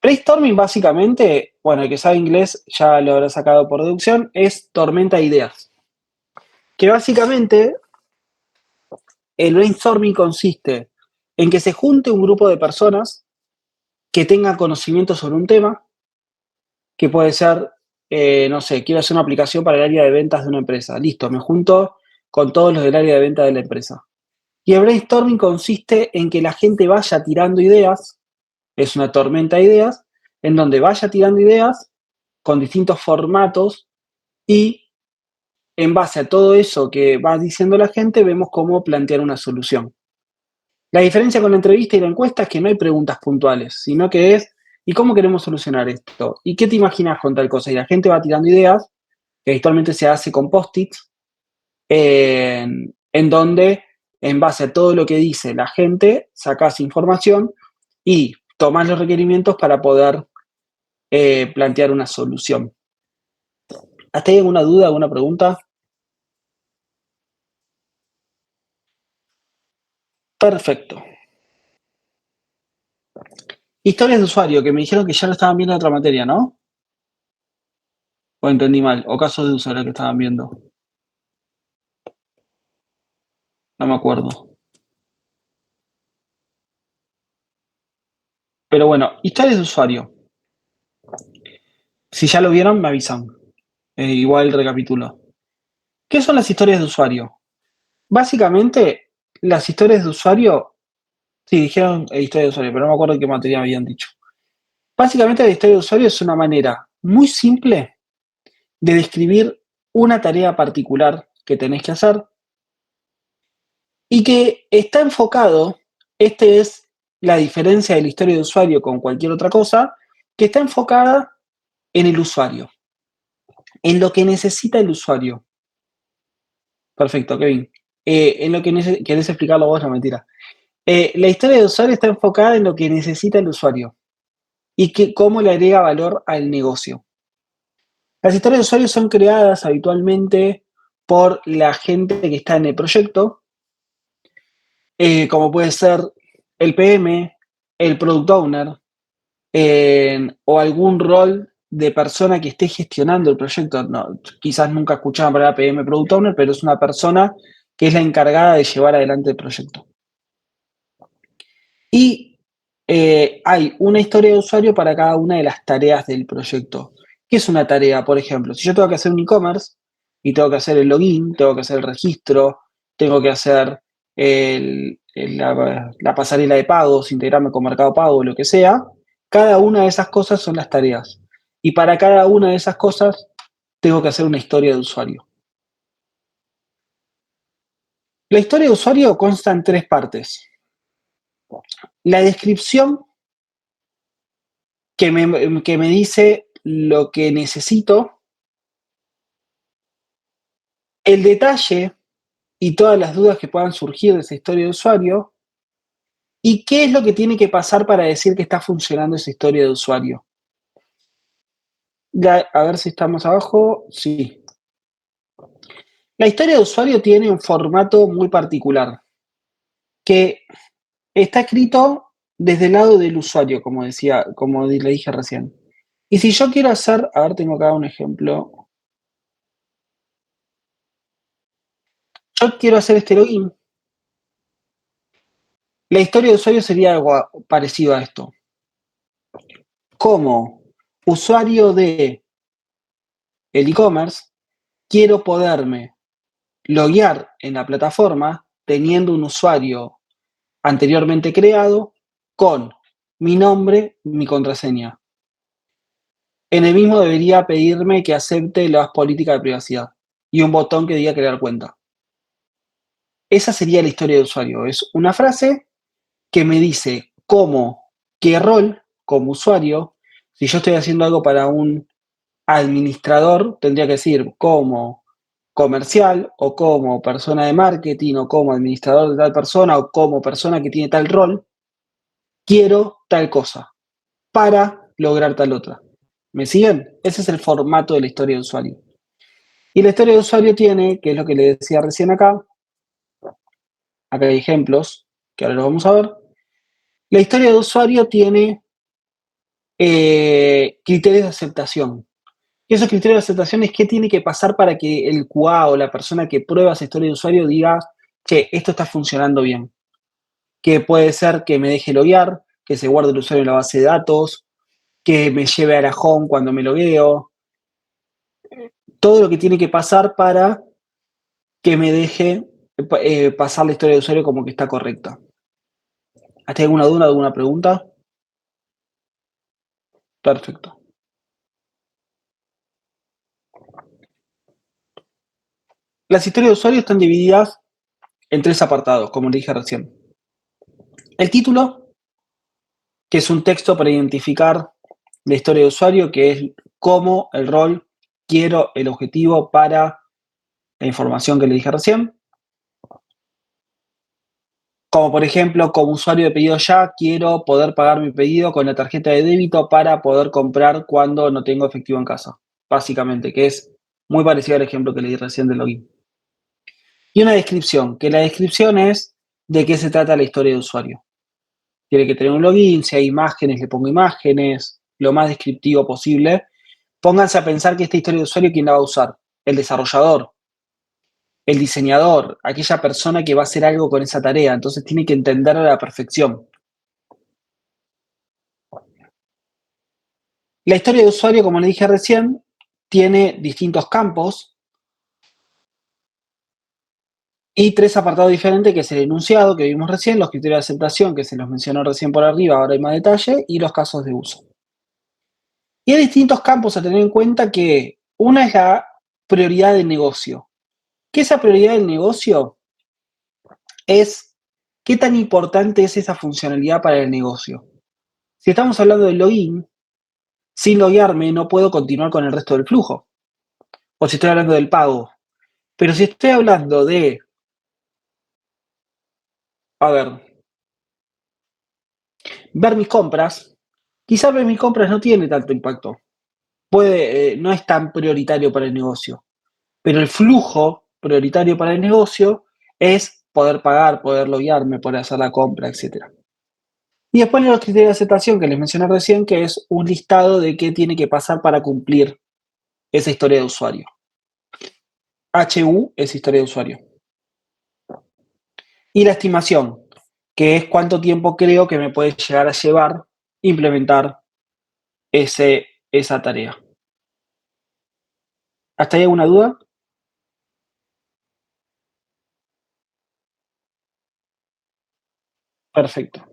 Brainstorming básicamente, bueno, el que sabe inglés ya lo habrá sacado por deducción, es tormenta de ideas. Que básicamente el brainstorming consiste en que se junte un grupo de personas que tengan conocimiento sobre un tema, que puede ser, no sé, quiero hacer una aplicación para el área de ventas de una empresa. Listo, me junto con todos los del área de venta de la empresa. Y el brainstorming consiste en que la gente vaya tirando ideas, es una tormenta de ideas, en donde vaya tirando ideas con distintos formatos y en base a todo eso que va diciendo la gente, vemos cómo plantear una solución. La diferencia con la entrevista y la encuesta es que no hay preguntas puntuales, sino que es, ¿y cómo queremos solucionar esto? ¿Y qué te imaginas con tal cosa? Y la gente va tirando ideas, que habitualmente se hace con post-its, en donde, en base a todo lo que dice la gente, sacas información y tomás los requerimientos para poder plantear una solución. ¿Hasta ahí alguna duda, alguna pregunta? Perfecto. Historias de usuario, que me dijeron que ya lo estaban viendo en otra materia, ¿no? O entendí mal, o casos de usuario que estaban viendo. No me acuerdo. Pero bueno, historias de usuario. Si ya lo vieron, me avisan. Igual recapitulo. ¿Qué son las historias de usuario? Básicamente, las historias de usuario, sí, dijeron historia de usuario, pero no me acuerdo qué materia habían dicho. Básicamente, la historia de usuario es una manera muy simple de describir una tarea particular que tenés que hacer y que está enfocado, este es la diferencia de la historia de usuario con cualquier otra cosa, que está enfocada en el usuario, en lo que necesita el usuario. Perfecto, Kevin. En lo que querés explicarlo vos, no mentira. La historia de usuario está enfocada en lo que necesita el usuario y cómo le agrega valor al negocio. Las historias de usuario son creadas habitualmente por la gente que está en el proyecto, como puede ser el PM, el Product Owner, o algún rol de persona que esté gestionando el proyecto. No, quizás nunca escuchaban para PM Product Owner, pero es una persona que es la encargada de llevar adelante el proyecto. Y hay una historia de usuario para cada una de las tareas del proyecto. ¿Qué es una tarea? Por ejemplo, si yo tengo que hacer un e-commerce y tengo que hacer el login, tengo que hacer el registro, tengo que hacer la pasarela de pagos, integrarme con Mercado Pago, lo que sea, cada una de esas cosas son las tareas. Y para cada una de esas cosas tengo que hacer una historia de usuario. La historia de usuario consta en 3 partes. La descripción que me dice lo que necesito, el detalle y todas las dudas que puedan surgir de esa historia de usuario, y qué es lo que tiene que pasar para decir que está funcionando esa historia de usuario. Ya, a ver si estamos abajo. Sí. La historia de usuario tiene un formato muy particular, que está escrito desde el lado del usuario, como decía, como le dije recién. Y si yo quiero hacer, a ver, tengo acá un ejemplo. Yo quiero hacer este login. La historia de usuario sería algo parecido a esto. Como usuario de el e-commerce, quiero poderme loguear en la plataforma teniendo un usuario anteriormente creado con mi nombre, mi contraseña. En el mismo debería pedirme que acepte las políticas de privacidad y un botón que diga crear cuenta. Esa sería la historia de usuario. Es una frase que me dice qué rol como usuario, si yo estoy haciendo algo para un administrador, tendría que decir como comercial o como persona de marketing o como administrador de tal persona o como persona que tiene tal rol, quiero tal cosa para lograr tal otra. ¿Me siguen? Ese es el formato de la historia de usuario. Y la historia de usuario tiene, que es lo que le decía recién acá hay ejemplos, que ahora los vamos a ver. La historia de usuario tiene criterios de aceptación. Y esos criterios de aceptación es qué tiene que pasar para que el QA o la persona que prueba esa historia de usuario diga, che, esto está funcionando bien. Que puede ser que me deje loguear, que se guarde el usuario en la base de datos, que me lleve a la home cuando me logueo. Todo lo que tiene que pasar para que me deje pasar la historia de usuario como que está correcta. ¿Hasta alguna duda, alguna pregunta? Perfecto. Las historias de usuario están divididas en 3 apartados, como le dije recién. El título, que es un texto para identificar la historia de usuario, que es cómo, el rol, quiero, el objetivo para la información que le dije recién. Como por ejemplo, como usuario de pedido ya, quiero poder pagar mi pedido con la tarjeta de débito para poder comprar cuando no tengo efectivo en casa. Básicamente, que es muy parecido al ejemplo que le di recién del login. Y una descripción, que la descripción es de qué se trata la historia de usuario. Tiene que tener un login, si hay imágenes, le pongo imágenes, lo más descriptivo posible. Pónganse a pensar que esta historia de usuario, ¿quién la va a usar? El desarrollador, el diseñador, aquella persona que va a hacer algo con esa tarea. Entonces tiene que entenderla a la perfección. La historia de usuario, como le dije recién, tiene distintos campos y 3 apartados diferentes, que es el enunciado que vimos recién, los criterios de aceptación, que se los mencionó recién por arriba, ahora hay más detalle, y los casos de uso. Y hay distintos campos a tener en cuenta, que una es la prioridad del negocio. ¿Qué es esa prioridad del negocio? Es qué tan importante es esa funcionalidad para el negocio. Si estamos hablando del login, sin loguearme no puedo continuar con el resto del flujo. O si estoy hablando del pago. Pero si estoy hablando de, a ver mis compras, quizás ver mis compras no tiene tanto impacto. No es tan prioritario para el negocio. Pero el flujo prioritario para el negocio es poder pagar, poder loguearme, poder hacer la compra, etc. Y después los criterios de aceptación que les mencioné recién, que es un listado de qué tiene que pasar para cumplir esa historia de usuario. HU es historia de usuario. Y la estimación, que es cuánto tiempo creo que me puede llegar a llevar implementar esa tarea. ¿Hasta ahí alguna duda? Perfecto.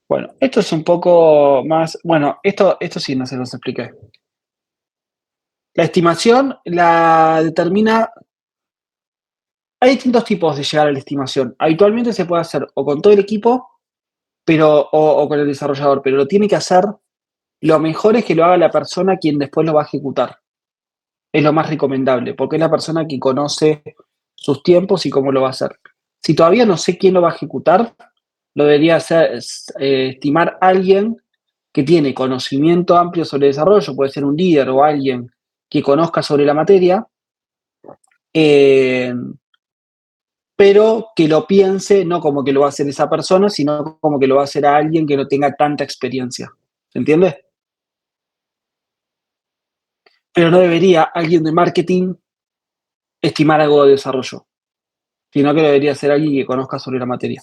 Bueno, esto es un poco más. Bueno, esto sí no se los expliqué. La estimación la determina. Hay distintos tipos de llegar a la estimación. Habitualmente se puede hacer o con todo el equipo, o con el desarrollador, pero lo tiene que hacer. Lo mejor es que lo haga la persona quien después lo va a ejecutar. Es lo más recomendable, porque es la persona que conoce sus tiempos y cómo lo va a hacer. Si todavía no sé quién lo va a ejecutar, lo debería hacer, estimar alguien que tiene conocimiento amplio sobre desarrollo, puede ser un líder o alguien que conozca sobre la materia, pero que lo piense no como que lo va a hacer esa persona, sino como que lo va a hacer a alguien que no tenga tanta experiencia. ¿Se entiende? Pero no debería alguien de marketing estimar algo de desarrollo, sino que debería ser alguien que conozca sobre la materia.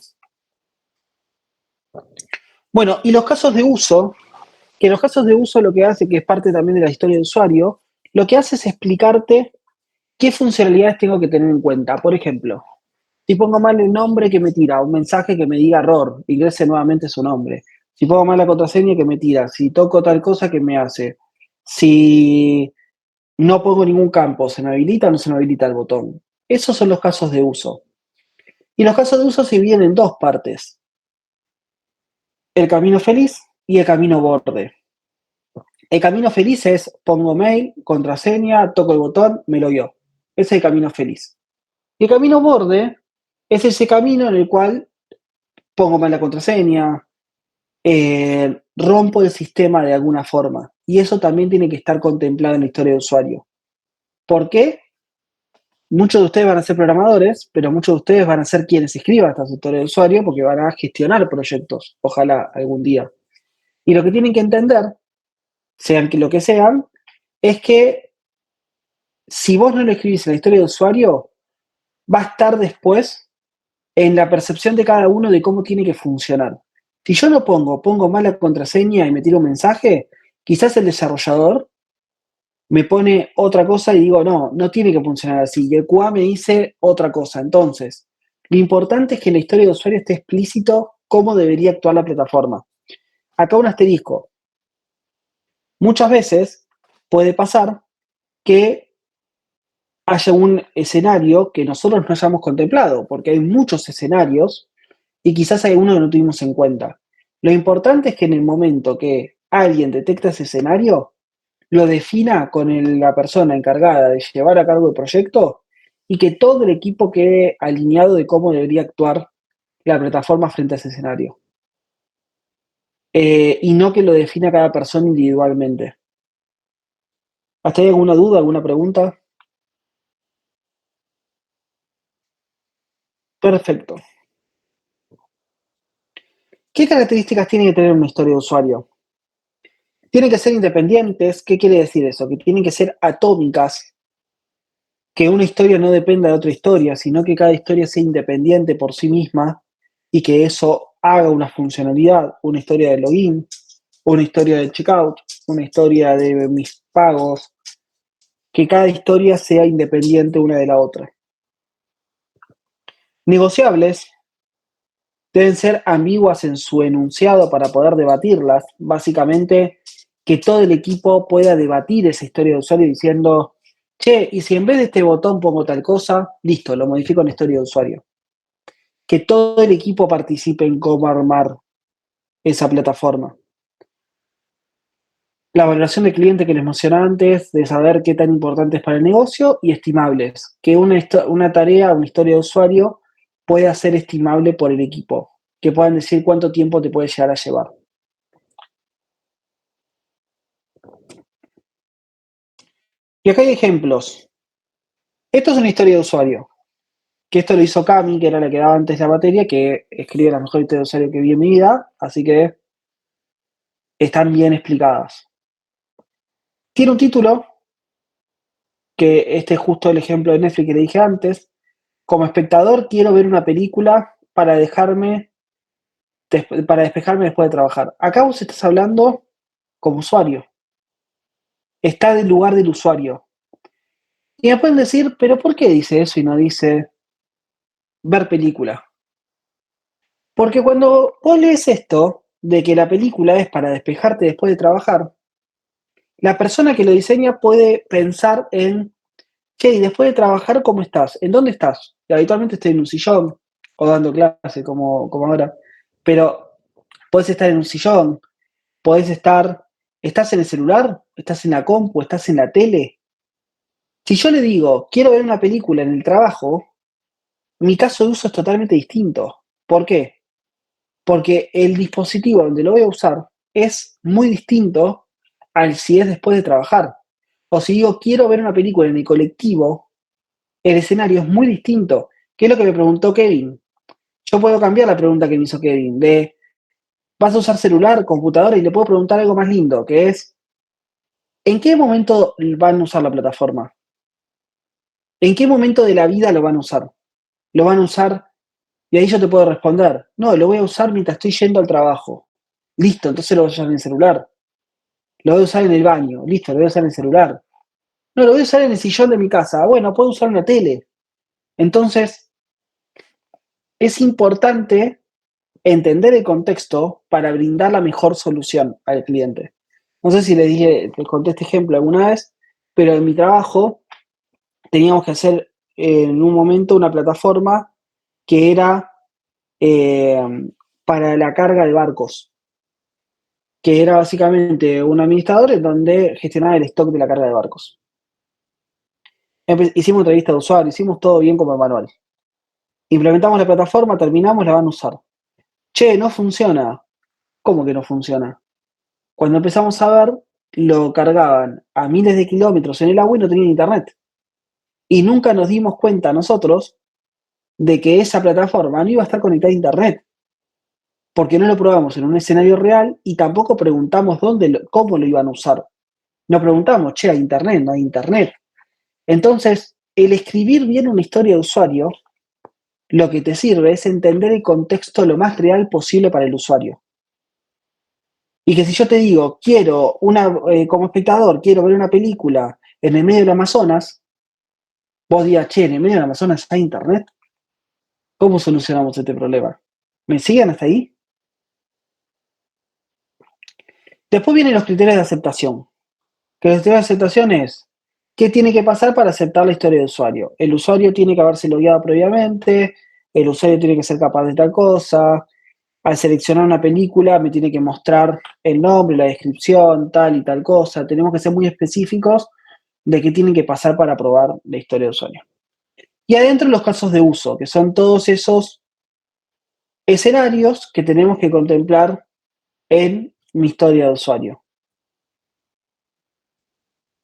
Bueno, y los casos de uso, que los casos de uso lo que hace, que es parte también de la historia de usuario, lo que hace es explicarte qué funcionalidades tengo que tener en cuenta. Por ejemplo, si pongo mal el nombre, que me tira un mensaje que me diga error, ingrese nuevamente su nombre. Si pongo mal la contraseña, que me tira. Si toco tal cosa, que me hace. Si no pongo ningún campo, ¿se me habilita o no se me habilita el botón? Esos son los casos de uso. Y los casos de uso se dividen en 2 partes. El camino feliz y el camino borde. El camino feliz es pongo mail, contraseña, toco el botón, me logueo. Ese es el camino feliz. Y el camino borde es ese camino en el cual pongo mal la contraseña, rompo el sistema de alguna forma. Y eso también tiene que estar contemplado en la historia de usuario. ¿Por qué? Muchos de ustedes van a ser programadores, pero muchos de ustedes van a ser quienes escriban esta historia de usuario porque van a gestionar proyectos, ojalá algún día. Y lo que tienen que entender, sean lo que sean, es que si vos no lo escribís en la historia de usuario, va a estar después en la percepción de cada uno de cómo tiene que funcionar. Si yo lo pongo mal la contraseña y me tiro un mensaje, quizás el desarrollador me pone otra cosa y digo, no tiene que funcionar así. Y el QA me dice otra cosa. Entonces, lo importante es que en la historia de usuario esté explícito cómo debería actuar la plataforma. Acá un asterisco. Muchas veces puede pasar que haya un escenario que nosotros no hayamos contemplado, porque hay muchos escenarios y quizás hay uno que no tuvimos en cuenta. Lo importante es que en el momento que alguien detecta ese escenario, lo defina con la persona encargada de llevar a cabo el proyecto y que todo el equipo quede alineado de cómo debería actuar la plataforma frente a ese escenario. Y no que lo defina cada persona individualmente. ¿Hasta ahí alguna duda, alguna pregunta? Perfecto. ¿Qué características tiene que tener una historia de usuario? Tienen que ser independientes. ¿Qué quiere decir eso? Que tienen que ser atómicas, que una historia no dependa de otra historia, sino que cada historia sea independiente por sí misma y que eso haga una funcionalidad, una historia de login, una historia de checkout, una historia de mis pagos, que cada historia sea independiente una de la otra. Negociables, deben ser ambiguas en su enunciado para poder debatirlas. Básicamente, que todo el equipo pueda debatir esa historia de usuario diciendo, che, y si en vez de este botón pongo tal cosa, listo, lo modifico en historia de usuario. Que todo el equipo participe en cómo armar esa plataforma. La valoración del cliente que les mencionaba antes, de saber qué tan importante es para el negocio, y estimables, que una tarea, una historia de usuario pueda ser estimable por el equipo, que puedan decir cuánto tiempo te puede llegar a llevar. Y acá hay ejemplos. Esto es una historia de usuario, que esto lo hizo Cami, que era la que daba antes la materia, que escribe la mejor historia de usuario que vi en mi vida, así que están bien explicadas. Tiene un título, que este es justo el ejemplo de Netflix que le dije antes. Como espectador quiero ver una película para despejarme después de trabajar. Acá vos estás hablando como usuario. Está del lugar del usuario. Y me pueden decir, ¿pero por qué dice eso y no dice ver película? Porque cuando vos lees esto, de que la película es para despejarte después de trabajar, la persona que lo diseña puede pensar en, che, y después de trabajar, ¿cómo estás? ¿En dónde estás? Y habitualmente estoy en un sillón o dando clase como ahora. Pero podés estar en un sillón, podés estar, ¿estás en el celular? ¿Estás en la compu? ¿Estás en la tele? Si yo le digo, quiero ver una película en el trabajo, mi caso de uso es totalmente distinto. ¿Por qué? Porque el dispositivo donde lo voy a usar es muy distinto al si es después de trabajar. O si digo, quiero ver una película en el colectivo, el escenario es muy distinto. ¿Qué es lo que me preguntó Kevin? Yo puedo cambiar la pregunta que me hizo Kevin, de ¿vas a usar celular, computadora? Y le puedo preguntar algo más lindo, que es, ¿en qué momento van a usar la plataforma? ¿En qué momento de la vida lo van a usar? ¿Lo van a usar? Y ahí yo te puedo responder, no, lo voy a usar mientras estoy yendo al trabajo. Listo, entonces lo voy a usar en el celular. Lo voy a usar en el baño. Listo, lo voy a usar en el celular. No, lo voy a usar en el sillón de mi casa. Bueno, puedo usar una tele. Entonces, es importante entender el contexto para brindar la mejor solución al cliente. No sé si les conté este ejemplo alguna vez, pero en mi trabajo teníamos que hacer en un momento una plataforma que era eh, para la carga de barcos, que era básicamente un administrador en donde gestionaba el stock de la carga de barcos. Hicimos entrevista de usuario, hicimos todo bien como el manual. Implementamos la plataforma, terminamos, la van a usar. Che, no funciona. ¿Cómo que no funciona? Cuando empezamos a ver, lo cargaban a miles de kilómetros en el agua y no tenían internet. Y nunca nos dimos cuenta nosotros de que esa plataforma no iba a estar conectada a internet. Porque no lo probamos en un escenario real y tampoco preguntamos cómo lo iban a usar. No preguntamos, che, ¿hay internet? No hay internet. Entonces, el escribir bien una historia de usuario, lo que te sirve es entender el contexto lo más real posible para el usuario. Y que si yo te digo, como espectador, quiero ver una película en el medio del Amazonas, vos digas, che, en el medio del Amazonas hay internet. ¿Cómo solucionamos este problema? ¿Me siguen hasta ahí? Después vienen los criterios de aceptación. Que los criterios de aceptación es, ¿Qué tiene que pasar para aceptar la historia de usuario? El usuario tiene que haberse logueado previamente, el usuario tiene que ser capaz de tal cosa, al seleccionar una película me tiene que mostrar el nombre, la descripción, tal y tal cosa. Tenemos que ser muy específicos de qué tienen que pasar para probar la historia de usuario. Y adentro los casos de uso, que son todos esos escenarios que tenemos que contemplar en mi historia de usuario.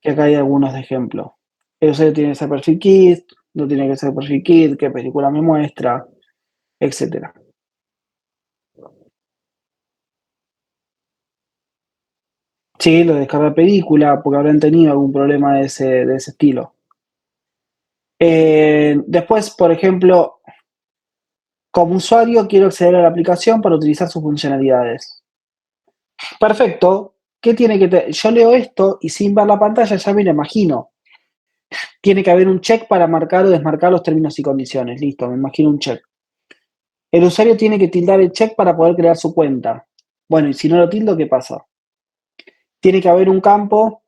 Que acá hay algunos de ejemplos. El usuario tiene que ser perfil kit, no tiene que ser perfil kit, qué película me muestra, etcétera. Sí, lo de descargar película, porque habrán tenido algún problema de ese estilo. Después, por ejemplo, como usuario quiero acceder a la aplicación para utilizar sus funcionalidades. Perfecto. ¿Qué tiene que yo leo esto y sin ver la pantalla ya me lo imagino. Tiene que haber un check para marcar o desmarcar los términos y condiciones. Listo, me imagino un check. El usuario tiene que tildar el check para poder crear su cuenta. Bueno, y si no lo tildo, ¿qué pasa? Tiene que haber un campo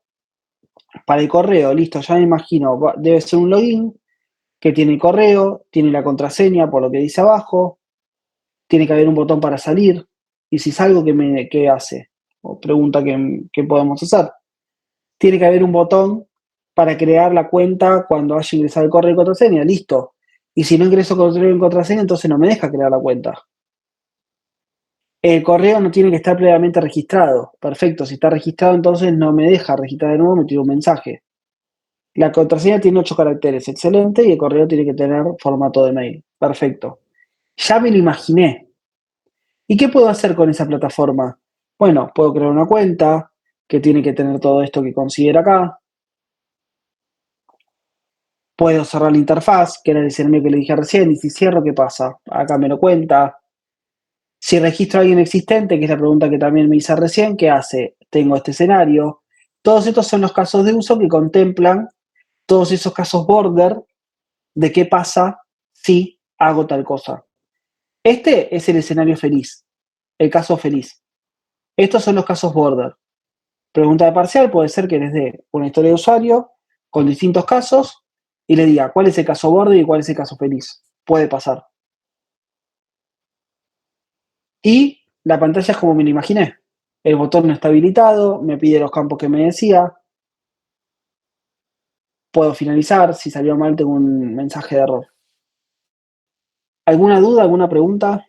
para el correo. Listo, ya me imagino. Debe ser un login que tiene el correo, tiene la contraseña por lo que dice abajo, tiene que haber un botón para salir, y si salgo, ¿qué hace? O pregunta qué podemos hacer. Tiene que haber un botón para crear la cuenta cuando haya ingresado el correo y contraseña, listo. Y si no ingreso correo y contraseña, entonces no me deja crear la cuenta. El correo no tiene que estar previamente registrado. Perfecto, si está registrado, entonces no me deja registrar de nuevo, me tira un mensaje. La contraseña tiene 8 caracteres, excelente, y el correo tiene que tener formato de mail. Perfecto. Ya me lo imaginé. ¿Y qué puedo hacer con esa plataforma? Bueno, puedo crear una cuenta que tiene que tener todo esto que considera acá. Puedo cerrar la interfaz, que era el escenario que le dije recién, y si cierro, ¿qué pasa? Acá me lo cuenta. Si registro a alguien existente, que es la pregunta que también me hice recién, ¿qué hace? Tengo este escenario. Todos estos son los casos de uso que contemplan todos esos casos border de qué pasa si hago tal cosa. Este es el escenario feliz, el caso feliz. Estos son los casos border. Pregunta de parcial puede ser que les dé una historia de usuario con distintos casos y le diga cuál es el caso border y cuál es el caso feliz. Puede pasar. Y la pantalla es como me la imaginé. El botón no está habilitado, me pide los campos que me decía. Puedo finalizar, si salió mal tengo un mensaje de error. ¿Alguna duda, alguna pregunta?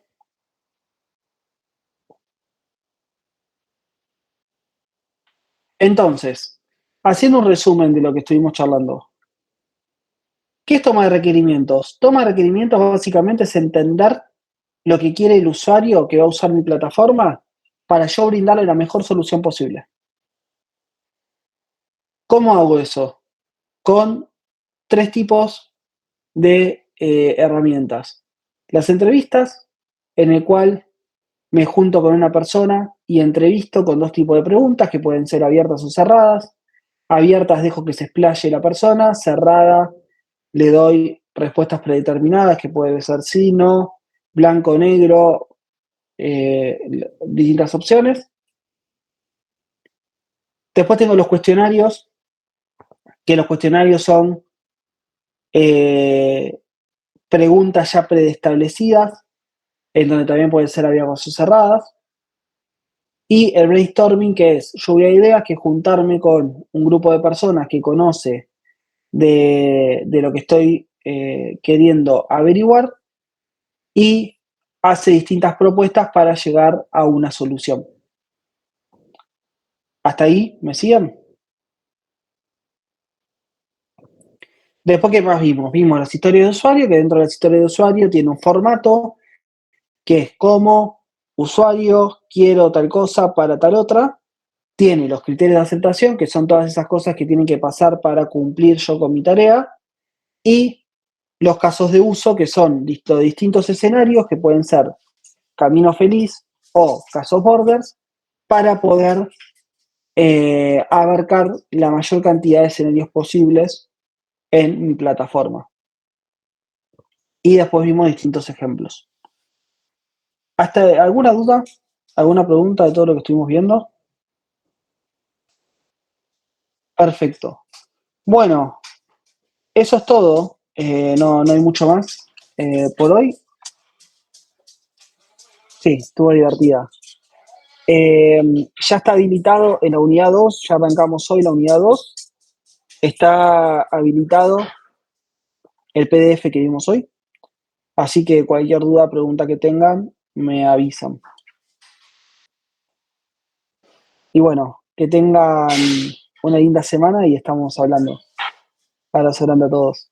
Entonces, haciendo un resumen de lo que estuvimos charlando. ¿Qué es toma de requerimientos? Toma de requerimientos básicamente es entender lo que quiere el usuario que va a usar mi plataforma para yo brindarle la mejor solución posible. ¿Cómo hago eso? Con 3 tipos de herramientas. Las entrevistas, en el cual me junto con una persona y entrevisto con 2 tipos de preguntas que pueden ser abiertas o cerradas. Abiertas dejo que se explaye la persona, cerrada le doy respuestas predeterminadas que puede ser sí, no, blanco, negro, distintas opciones. Después tengo los cuestionarios, que los cuestionarios son preguntas ya preestablecidas, en donde también pueden ser abiertas o cerradas. Y el brainstorming, que es lluvia de ideas, que es juntarme con un grupo de personas que conoce de lo que estoy queriendo averiguar y hace distintas propuestas para llegar a una solución. ¿Hasta ahí me siguen? Después, ¿qué más vimos? Vimos las historias de usuario, que dentro de las historias de usuario tiene un formato que es como usuario, quiero tal cosa para tal otra. Tiene los criterios de aceptación, que son todas esas cosas que tienen que pasar para cumplir yo con mi tarea. Y los casos de uso, que son distintos escenarios, que pueden ser camino feliz o casos borders, para poder abarcar la mayor cantidad de escenarios posibles en mi plataforma. Y después vimos distintos ejemplos. ¿Hasta alguna duda? ¿Alguna pregunta de todo lo que estuvimos viendo? Perfecto. Bueno, eso es todo. No hay mucho más por hoy. Sí, estuvo divertida. Ya está habilitado en la unidad 2, ya arrancamos hoy la unidad 2. Está habilitado el PDF que vimos hoy. Así que cualquier duda, pregunta que tengan, me avisan. Y bueno, que tengan una linda semana y estamos hablando. Abrazo grande a todos.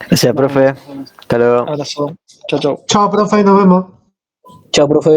Gracias, Nos profe. vemos. Hasta luego. Abrazo. Chau, chau. Chao, profe, nos vemos. Chao, profe.